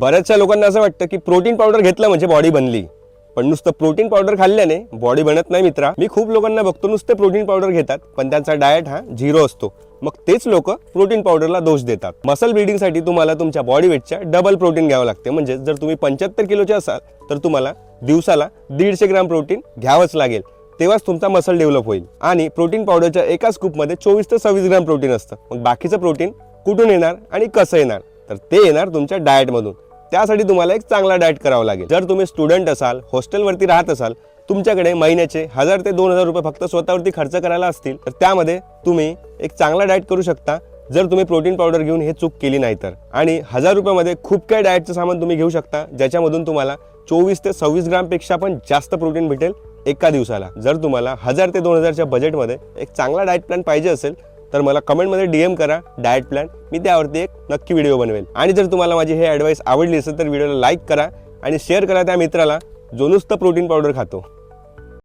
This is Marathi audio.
बऱ्याचशा लोकांना असं वाटतं की प्रोटीन पावडर घेतलं म्हणजे बॉडी बनली, पण नुसतं प्रोटीन पावडर खाल्ल्याने बॉडी बनत नाही मित्रा। मी खूप लोकांना बघतो नुसते प्रोटीन पावडर घेतात पण त्यांचा डाएट हा झिरो असतो, मग तेच लोक प्रोटीन पावडरला दोष देतात। मसल बिल्डिंगसाठी तुम्हाला तुमच्या बॉडी वेटच्या डबल प्रोटीन घ्यावं लागते। म्हणजे जर तुम्ही 75 किलोचे असाल तर तुम्हाला दिवसाला 150 ग्राम प्रोटीन घ्यावंच लागेल, तेव्हाच तुमचा मसल डेव्हलप होईल। आणि प्रोटीन पावडरच्या एका स्कूपमध्ये 24 ते 26 ग्राम प्रोटीन असतं। मग बाकीचं प्रोटीन कुठून येणार आणि कसं येणार, तर ते येणार तुमच्या डाएटमधून। त्यासाठी तुम्हाला एक चांगला डाएट करावा लागेल। जर तुम्ही स्टुडंट असाल, हॉस्टेलवरती राहत असाल, तुमच्याकडे महिन्याचे 1000 ते 2000 रुपये फक्त स्वतःवरती खर्च करायला असतील तर त्यामध्ये तुम्ही एक चांगला डाएट करू शकता, जर तुम्ही प्रोटीन पावडर घेऊन हे चूक केली नाही तर। आणि 1000 रुपयामध्ये खूप काही डाएटचं सामान तुम्ही घेऊ शकता, ज्याच्यामधून तुम्हाला 24 ते 26 ग्राम पेक्षा पण जास्त प्रोटीन भेटेल एका दिवसाला। जर तुम्हाला 1000 ते 2000च्या बजेटमध्ये एक चांगला डाएट प्लॅन पाहिजे असेल तर मला कमेंटमध्ये DM करा डाएट प्लॅन, मी त्यावरती एक नक्की व्हिडिओ बनवेल। आणि जर तुम्हाला माझी हे ॲडवाइस आवडली असेल तर व्हिडिओला लाईक करा आणि शेअर करा त्या मित्राला जो नुसतं प्रोटीन पावडर खातो।